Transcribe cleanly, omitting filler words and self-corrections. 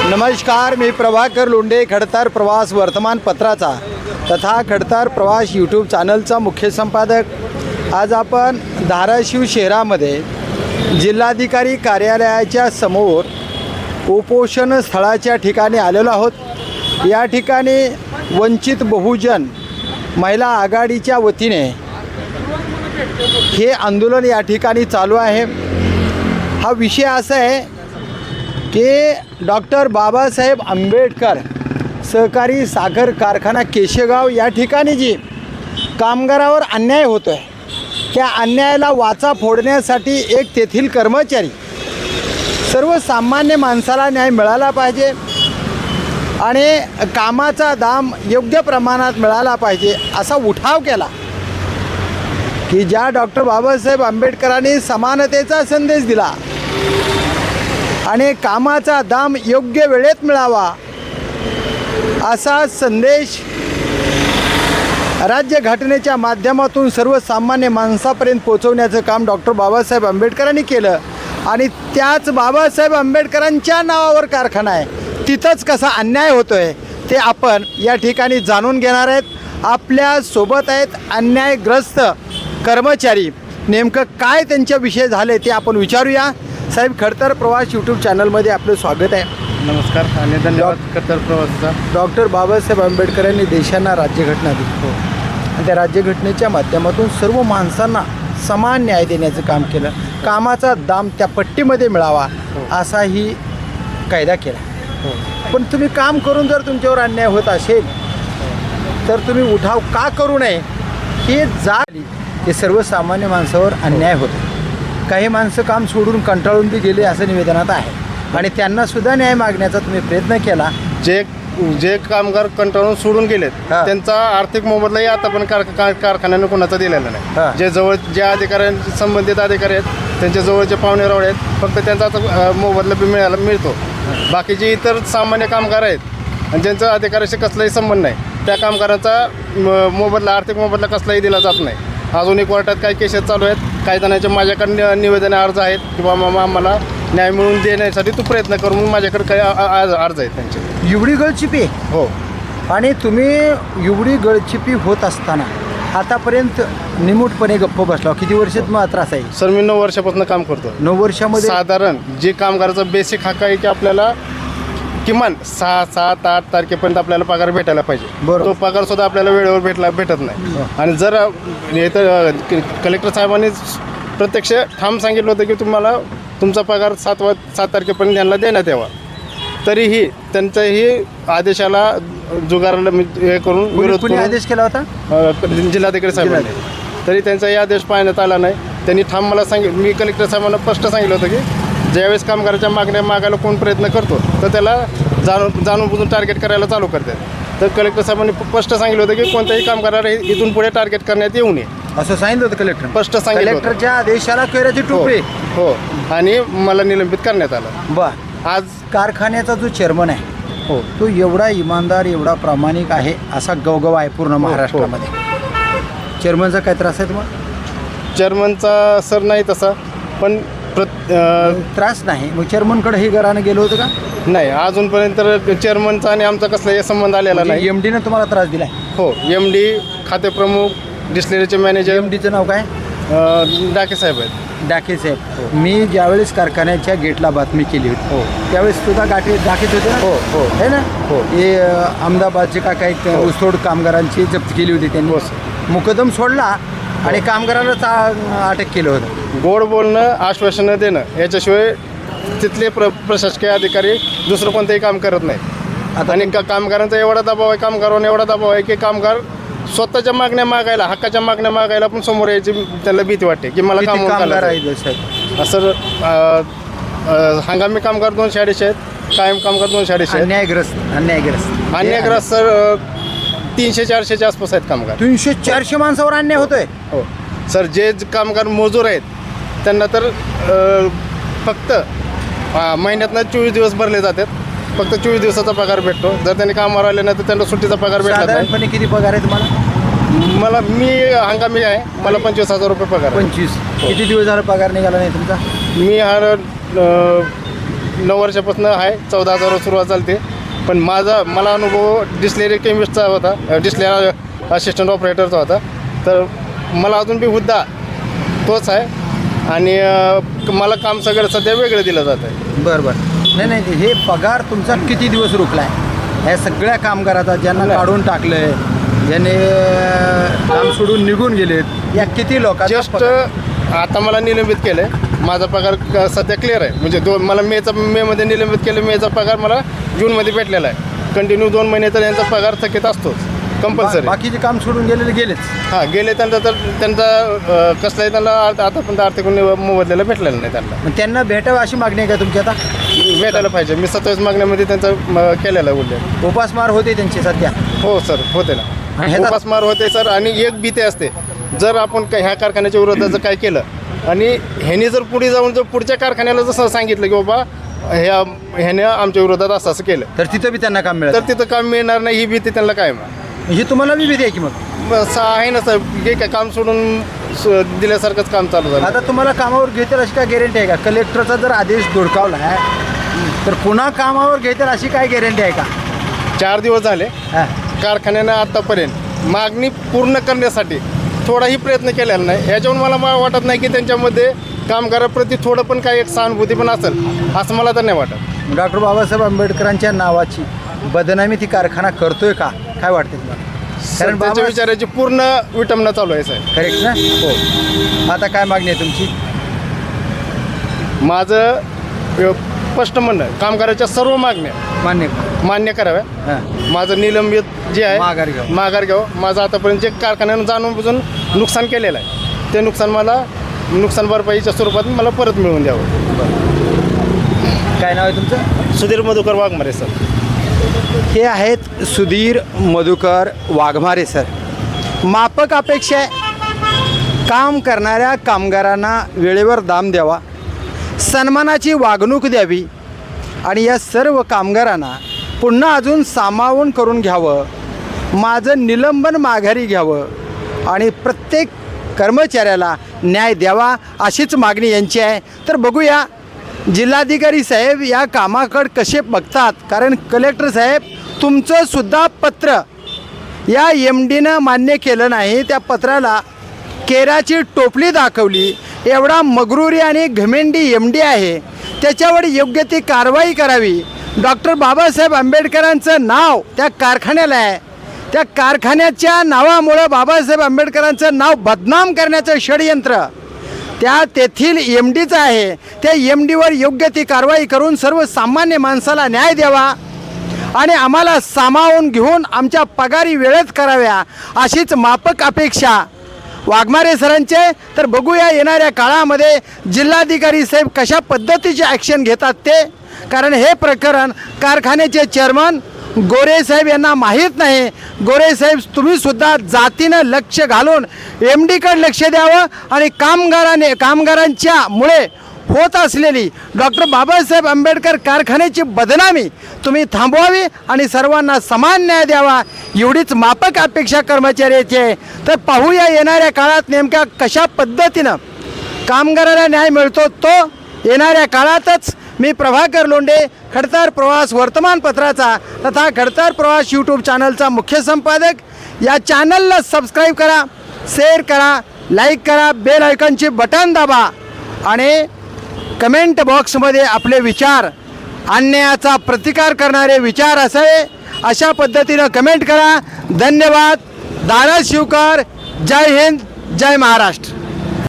नमस्कार, मी प्रभाकर लोंढे, खडतर प्रवास वर्तमानपत्राचा तथा खडतर प्रवास यूट्यूब चॅनलचा मुख्य संपादक। आज आपण धाराशिव शहरामध्ये जिल्हाधिकारी कार्यालयाच्या समोर उपोषण स्थळाच्या ठिकाणी आलेलो आहोत। या ठिकाणी वंचित बहुजन महिला आघाडीच्या वतीने हे आंदोलन या ठिकाणी चालू आहे। हा विषय असा आहे की डॉक्टर बाबासाहेब आंबेडकर सहकारी साखर कारखाना केशेगाव या ठिकाणी जी कामगारावर अन्याय होतो आहे, त्या अन्यायाला वाचा फोडण्यासाठी एक तेथील कर्मचारी सर्वसामान्य माणसाला न्याय मिळाला पाहिजे आणि कामाचा दाम योग्य प्रमाणात मिळाला पाहिजे असा उठाव केला की ज्या डॉक्टर बाबासाहेब आंबेडकरांनी समानतेचा संदेश दिला आणि कामाचा दाम योग्य वेळेत मिळावा असा संदेश राज्यघटनेच्या माध्यमातून सर्वसामान्य माणसापर्यंत पोहोचवण्याचं काम डॉक्टर बाबासाहेब आंबेडकरांनी केलं। आणि त्याच बाबासाहेब आंबेडकरांच्या नावावर कारखाना आहे, तिथंच कसा अन्याय होतो आहे ते आपण या ठिकाणी जाणून घेणार आहेत। आपल्यासोबत आहेत अन्यायग्रस्त कर्मचारी, नेमकं काय त्यांच्याविषयी झाले ते आपण विचारूया। साहेब, खडतर प्रवास यूट्यूब चॅनलमध्ये आपलं स्वागत आहे। नमस्कार आणि धन्यवाद खडतर प्रवासचा। डॉक्टर बाबासाहेब आंबेडकरांनी देशांना राज्यघटना दिली आणि त्या राज्यघटनेच्या माध्यमातून सर्व माणसांना समान न्याय देण्याचं काम केलं। कामाचा दाम त्या पट्टीमध्ये मिळावा असाही कायदा केला। पण तुम्ही काम करून जर तुमच्यावर अन्याय होत असेल तर तुम्ही उठाव का करू नये हे झाली ते सर्वसामान्य माणसावर अन्याय होतो। काही माणसं काम सोडून कंटाळून बी गेले असं निवेदनात आहे आणि त्यांनासुद्धा न्याय मागण्याचा तुम्ही प्रयत्न केला। जे कामगार कंटाळून सोडून गेलेत त्यांचा आर्थिक मोबदलाही आता पण कारखान्याने कोणाचा दिलेला नाही। जे अधिकाऱ्यांचे संबंधित अधिकारी आहेत त्यांच्या जवळचे पाहुणे रावळे आहेत, फक्त त्यांचा आता मोबदला बी मिळतो। बाकीचे इतर सामान्य कामगार आहेत आणि ज्यांचा अधिकाऱ्याशी कसलाही संबंध नाही, त्या कामगारांचा मोबदला आर्थिक मोबदला कसलाही दिला जात नाही। अजूनही कोर्टात काही केसेस चालू आहेत, काही जणांचे माझ्याकडे निवेदन अर्ज आहेत किंवा आम्हाला न्याय मिळवून देण्यासाठी तू प्रयत्न करून माझ्याकडे काही अर्ज आहेत त्यांचे। एवढी गळचिपी हो, आणि तुम्ही एवढी गळचिपी होत असताना आतापर्यंत निमूटपणे गप्प बसला, किती वर्षात मग त्रास आहे? सर, मी 9 वर्षापासून काम करतो। 9 वर्षामध्ये साधारण जे कामगाराचा बेसिक हक्क आहे की आपल्याला किमान 6, 7, 8 तारखेपर्यंत आपल्याला पगार भेटायला पाहिजे। बरोबर, तो पगार सुद्धा आपल्याला वेळेवर भेटत नाही। आणि जर कलेक्टर साहेबांनी प्रत्यक्ष ठाम सांगितलं होतं की तुम्हाला तुमचा पगार 7 तारखेपर्यंत यांना देण्यात यावा, तरीही त्यांच्याही आदेशाला जुगाराला हे करून विरोध करून आदेश केला होता जिल्हाधिकारी साहेबांनी, तरी त्यांचाही आदेश पाळण्यात आला नाही। त्यांनी ठाम मला मी कलेक्टर साहेबांना स्पष्ट सांगितलं होतं की ज्यावेळेस कामगाराच्या मागण्या मागायला कोण प्रयत्न करतो तर त्याला जाणून बुजून टार्गेट करायला चालू करतात। तर कलेक्टर साहेबांनी स्पष्ट सांगितलं होतं की कोणत्याही कामगाराला इथून पुढे टार्गेट करण्यात येऊ नये असं सांगितलं होतं कलेक्टर। स्पष्ट सांगितलं होतं। कलेक्टरच्या आदेशाला कैराची टोपी हो, आणि मला निलंबित करण्यात आलं। बरं, आज कारखान्याचा जो चेअरमन आहे हो, तो एवढा इमानदार एवढा प्रामाणिक आहे असा गवगव आहे पूर्ण महाराष्ट्रामध्ये। चेअरमनचा काय त्रास आहे तुम्हाला? चेअरमनचा सर नाही तसा, पण त्रास नाही। मग चेअरमनकडे हे घरानं गेलो होतं का? नाही, अजूनपर्यंत चेअरमनचा आणि आमचा कसलाही संबंध आलेला नाही। MDनं तुम्हाला त्रास दिला? हो, MD, खाते प्रमुख, डिस्टिलरीचे मॅनेजर। MDचं नाव काय? डाके साहेब आहेत। डाके साहेब। मी ज्यावेळेस कारखान्याच्या गेटला बातमी केली होती हो, त्यावेळेस सुद्धा डाकेच होते ना? हो हो, है ना? हो। हे अहमदाबादचे का काही ऊसतोड कामगारांची जप्त केली होती त्यांनी, मुकदम सोडला आणि कामगारांना अटक केलं होतं। गोड बोलणं, आश्वासनं देणं याच्याशिवाय तिथले प्रशासकीय अधिकारी दुसरं कोणतंही काम करत नाही। आणि कामगारांचा एवढा दबाव आहे, कामगारांना एवढा दबाव आहे की कामगार स्वतःच्या मागण्या मागायला, हक्काच्या मागण्या मागायला पण समोर यायची त्याला भीती वाटते की मला कामगार आहे असं। हंगामी कामगार 200-250 आहेत, कायम कामगार 250 आहेत। अन्यायग्रस्त सर 300-400च्या आसपास आहेत कामगार। 300-400 माणसावर अन्याय होतोय? हो सर, जे कामगार मजूर आहेत त्यांना तर फक्त महिन्यातनं 24 दिवस भरले जातात, फक्त 24 दिवसाचा पगार भेटतो। जर त्यांनी कामावर आले नाही तर त्यांना सुट्टीचा पगार भेटला नाही। साधारणपणे किती पगार आहे तुम्हाला? मी हंगामी आहे, मला 25,000 रुपये पगार। 25? किती दिवस झाला पगार निघाला नाही तुमचा? मी 9 वर्षापासून आहे, 14,000 सुरुवात चालते. पण मला अनुभव डिस्लेरी केमिस्टचा होता, डिस्लेरी असिस्टंट ऑपरेटरचा होता. तर मला अजून बी हुद्दा तोच आहे आणि मला काम सगळं सध्या वेगळं दिलं जातं आहे. बरं नाही हे पगार तुमचा किती दिवस रोखला आहे ह्या सगळ्या कामगाराचा, ज्यांना काढून टाकलं आहे, ज्याने काम सोडून निघून गेलेत, या किती लोकांचा जस्ट आता मला निलंबित केलं आहे. माझा पगार सध्या क्लिअर आहे. म्हणजे मला मेमध्ये निलंबित केलं, मेचा पगार मला जूनमध्ये भेटलेला आहे. कंटिन्यू 2 महिने तर यांचा पगार थकीत असतोच कंपल्सरी. बाकीचे काम सोडून गेलेच. हां गेले त्यांचा कसलाही त्यांना आतापर्यंत आर्थिक मोबदल्याला भेटलेलं नाही त्यांना. मग त्यांना भेटावं अशी मागणी आहे का तुमची आता? भेटायला पाहिजे. मी 27 मागण्यामध्ये त्यांचा केलेला आहे उल्लेख. उपासमार होते त्यांची सध्या? हो सर होते ना, उपासमार होते सर. आणि एक भीती असते, जर आपण ह्या कारखान्याच्या विरोधात जर काय केलं आणि ह्याने जर पुढे जाऊन जर पुढच्या कारखान्याला जसं सांगितलं की बाबा ह्याने आमच्या विरोधात असं केलं, तर तिथं बी त्यांना काम मिळेल? तर तिथं काम मिळणार नाही ही भीती त्यांना कायम आहे. ही तुम्हाला बी भीती आहे की? मग आहे ना सर, हे काय काम सोडून दिल्यासारखंच काम चालू झालं. आता तुम्हाला कामावर घेतील अशी काय गॅरंटी आहे का? कलेक्टरचा जर आदेश धुडकावला आहे तर पुन्हा कामावर घेतील अशी काय गॅरंटी आहे का? 4 दिवस झाले कारखान्यानं आतापर्यंत मागणी पूर्ण करण्यासाठी थोडाही प्रयत्न केलेला नाही. याच्यावरून मला वाटत नाही की त्यांच्यामध्ये कामगाराप्रती थोडं पण काही एक सहानुभूती पण असेल असं मला तर नाही वाटत. डॉक्टर बाबासाहेब आंबेडकरांच्या नावाची बदनामी ती कारखाना करतोय का? काय वाटतं तुम्हाला? कारण त्यांच्या विचाराची पूर्ण विटंबना चालू आहे साहेब. करेक्ट ना? हो. आता काय मागणी आहे तुमची? माझं स्पष्ट म्हणणं आहे, कामगाराच्या सर्व मागण्या मान्य कराव्या. माझं निलंबित जे आहे माघार घ्यावं. माझं आतापर्यंत जे कारखान्यानं जाणून बुजून नुकसान केलेलं आहे ते नुकसान मला नुकसान भरपाईच्या स्वरूपात मला परत मिळवून द्यावं. काय नाव आहे तुमचं? सुधीर मधुकर वाघमारे सर. हे आहेत सुधीर मधुकर वाघमारे सर. माफक अपेक्षा आहे काम करणाऱ्या कामगारांना वेळेवर दाम द्यावा, सन्मानाची वागणूक द्यावी आणि या सर्व कामगारांना पुन्हा अजून सामावून करून घ्यावं, माझं निलंबन माघारी घ्यावं आणि प्रत्येक कर्मचाऱ्याला न्याय द्यावा अशीच मागणी यांची आहे. तर बघूया जिल्हाधिकारी साहेब या कामाकडे कसे बघतात. कारण कलेक्टर साहेब तुमचंसुद्धा पत्र या MDनं मान्य केलं नाही, त्या पत्राला केराची टोपली दाखवली. एवढा मगरुरी आणि घमेंडी MD आहे, त्याच्यावर योग्य ती कारवाई करावी. डॉक्टर बाबासाहेब आंबेडकरांचं नाव त्या कारखान्याला आहे, त्या कारखान्याच्या नावामुळं बाबासाहेब आंबेडकरांचं नाव बदनाम करण्याचं षडयंत्र त्या तेथील MDचं आहे. त्या MDवर योग्य ती कारवाई करून सर्वसामान्य माणसाला न्याय द्यावा आणि आम्हाला सामावून घेऊन आमच्या पगारी वेळेत कराव्या अशीच माफक अपेक्षा वाघमारे सरांचे. तर बघूया येणाऱ्या काळामध्ये जिल्हाधिकारी साहेब कशा पद्धतीचे ॲक्शन घेतात ते. कारण हे प्रकरण कारखान्याचे चेअरमन गोरे साहेब यांना माहीत नाही. गोरे साहेब तुम्हीसुद्धा जातीनं लक्ष घालून MDकडे लक्ष द्यावं आणि कामगारांच्या मुळे होत असलेली डॉक्टर बाबासाहेब आंबेडकर कारखान्याची बदनामी तुम्ही थांबवावी आणि सर्वांना समान न्याय द्यावा एवढीच माफक अपेक्षा कर्मचाऱ्याची आहे. तर पाहूया येणाऱ्या काळात नेमक्या कशा पद्धतीनं कामगाराला न्याय मिळतो तो येणाऱ्या काळातच. मी प्रभाकर लोंढे, खडतर प्रवास वर्तमानपत्राचा तथा खडतर प्रवास यूट्यूब चॅनलचा मुख्य संपादक. या चॅनलला सबस्क्राईब करा, शेअर करा, लाईक करा, बेल आयकॉनचे बटन दाबा आणि कमेंट बॉक्समध्ये आपले विचार, अन्यायाचा प्रतिकार करणारे विचार असावे अशा पद्धतीनं कमेंट करा. धन्यवाद. दारा शिवकर. जय हिंद, जय महाराष्ट्र.